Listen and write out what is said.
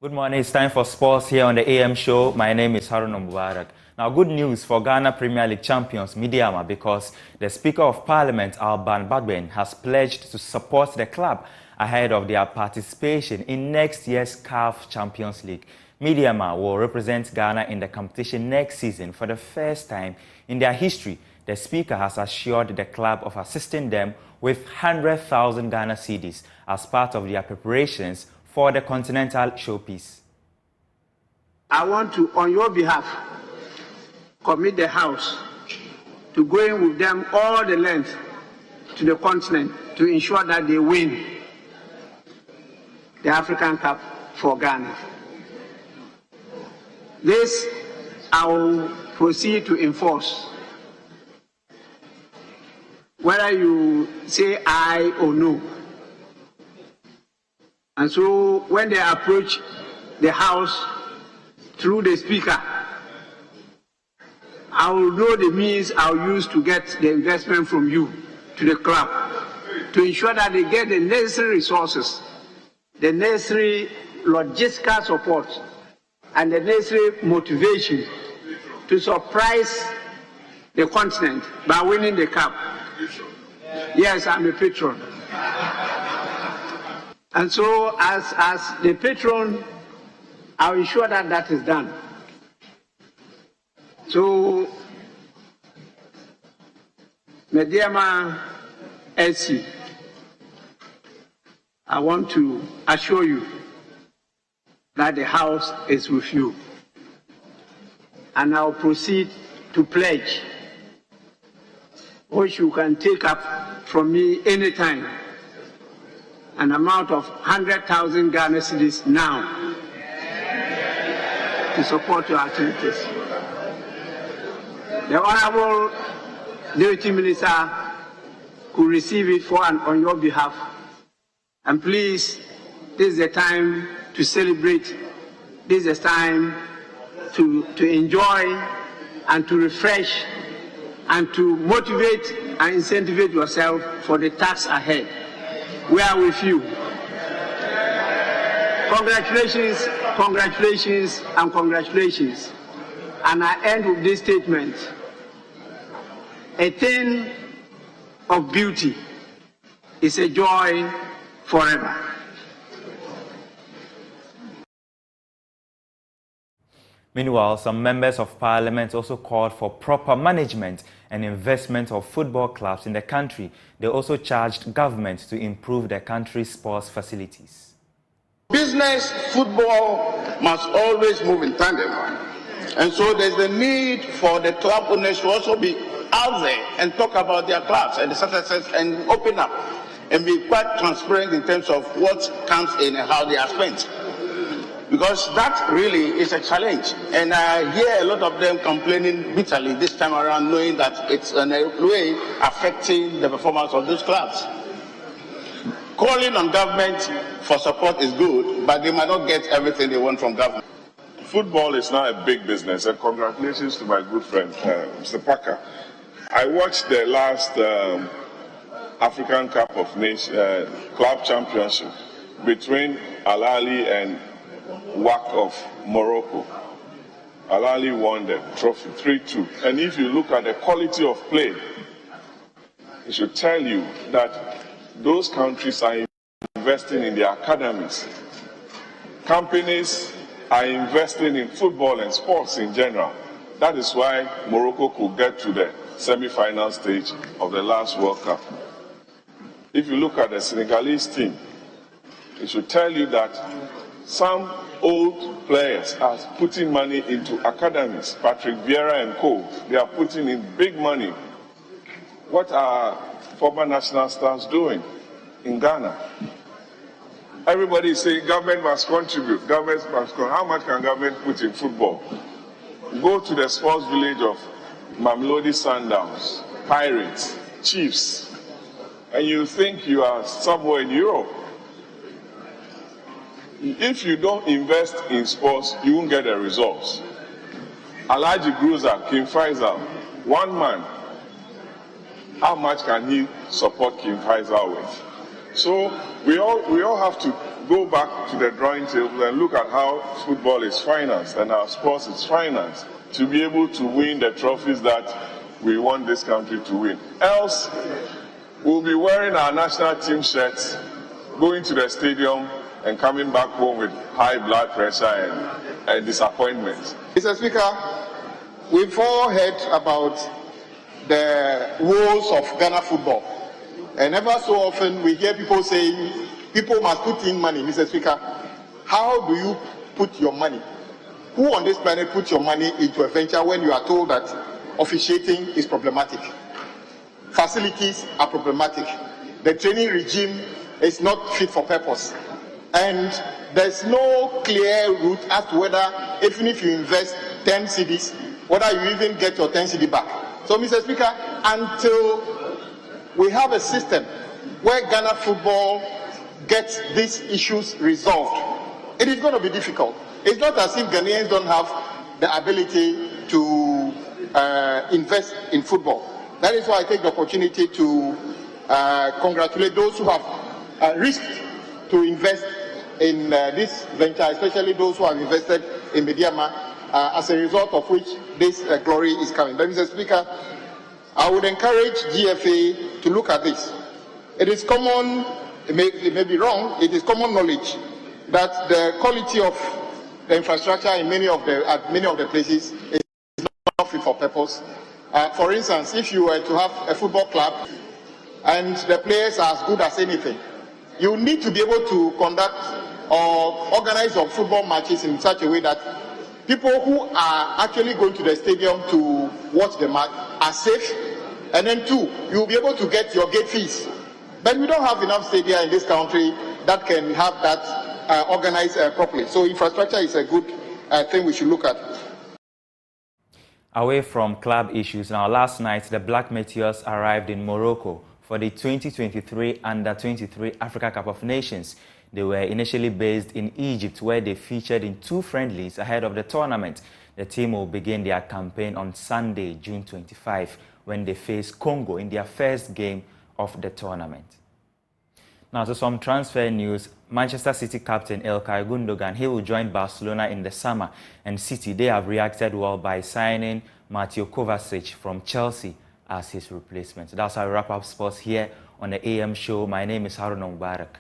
Good morning. It's time for sports here on the AM show. My name is Haruna Mubarak. Now, good news for Ghana Premier League champions Midiama because the Speaker of Parliament, Alban Bagbin, has pledged to support the club ahead of their participation in next year's CAF Champions League. Midiama will represent Ghana in the competition next season for the first time in their history. The Speaker has assured the club of assisting them with 100,000 Ghana cedis as part of their preparations for the continental showpiece. I want to, on your behalf, commit the House to going with them all the length to the continent to ensure that they win the African Cup for Ghana. This I will proceed to enforce. Whether you say aye or no. And so when they approach the House through the Speaker, I will know the means I'll use to get the investment from you to the club to ensure that they get the necessary resources, the necessary logistical support, and the necessary motivation to surprise the continent by winning the cup. Yes, I'm a patron. And so, as the patron, I'll ensure that that is done. So, Mediama SC, I want to assure you that the House is with you. And I'll proceed to pledge, which you can take up from me anytime, an amount of 100,000 Ghana cedis now to support your activities. The Honorable Deputy Minister could receive it on your behalf. And please, this is the time to celebrate. This is the time to enjoy and to refresh and to motivate and incentivize yourself for the task ahead. We are with you. Congratulations, congratulations, and congratulations. And I end with this statement. A thing of beauty is a joy forever. Meanwhile, some members of parliament also called for proper management and investment of football clubs in the country. They also charged government to improve the country's sports facilities. Business, football must always move in tandem. And so there's the need for the club owners to also be out there and talk about their clubs and the successes and open up and be quite transparent in terms of what comes in and how they are spent. Because that really is a challenge. And I hear a lot of them complaining bitterly this time around, knowing that it's in a way affecting the performance of those clubs. Calling on government for support is good, but they might not get everything they want from government. Football is now a big business, and congratulations to my good friend, Mr. Parker. I watched the last African Cup of Nations Club Championship between Al Ahly and WAC of Morocco. Al Ahly won the trophy 3-2. And if you look at the quality of play, it should tell you that those countries are investing in their academies. Companies are investing in football and sports in general. That is why Morocco could get to the semi-final stage of the last World Cup. If you look at the Senegalese team, it should tell you that some old players are putting money into academies. Patrick Vieira and co. They are putting in big money. What are former national stars doing in Ghana? Everybody is saying government must contribute. Government must contribute. How much can government put in football? Go to the sports village of Mamelodi Sundowns, Pirates, Chiefs, and you think you are somewhere in Europe. If you don't invest in sports, you won't get the results. Alhaji Gruza, King Faisal, one man, how much can he support King Faisal with? So we all have to go back to the drawing table and look at how football is financed and our sports is financed to be able to win the trophies that we want this country to win. Else, we'll be wearing our national team shirts, going to the stadium and coming back home with high blood pressure and disappointment. Mr. Speaker, we've all heard about the woes of Ghana football. And ever so often we hear people saying, people must put in money. Mr. Speaker, how do you put your money? Who on this planet puts your money into a venture when you are told that officiating is problematic? Facilities are problematic. The training regime is not fit for purpose. And there's no clear route as to whether, even if you invest 10 cedis, whether you even get your 10 cedi back. So, Mr. Speaker, until we have a system where Ghana football gets these issues resolved, it is going to be difficult. It's not as if Ghanaians don't have the ability to invest in football. That is why I take the opportunity to congratulate those who have risked to invest in this venture, especially those who have invested in Mediama, as a result of which this glory is coming. But, Mr. Speaker, I would encourage GFA to look at this. It is common, it may be wrong, it is common knowledge that the quality of the infrastructure in many of the places is not fit for purpose. For instance, if you were to have a football club and the players are as good as anything, you need to be able to conduct or organize your football matches in such a way that people who are actually going to the stadium to watch the match are safe. And then two, you'll be able to get your gate fees. But we don't have enough stadia in this country that can have that organized properly. So infrastructure is a good thing we should look at. Away from club issues, now last night the Black Meteors arrived in Morocco for the 2023 Under-23 Africa Cup of Nations. They were initially based in Egypt, where they featured in 2 friendlies ahead of the tournament. The team will begin their campaign on Sunday, June 25, when they face Congo in their first game of the tournament. Now to some transfer news. Manchester City captain Ilkay Gundogan, he will join Barcelona in the summer, and City, they have reacted well by signing Mateo Kovacic from Chelsea as his replacement. That's how we wrap up sports here on the AM show. My name is Haruna Mubarak.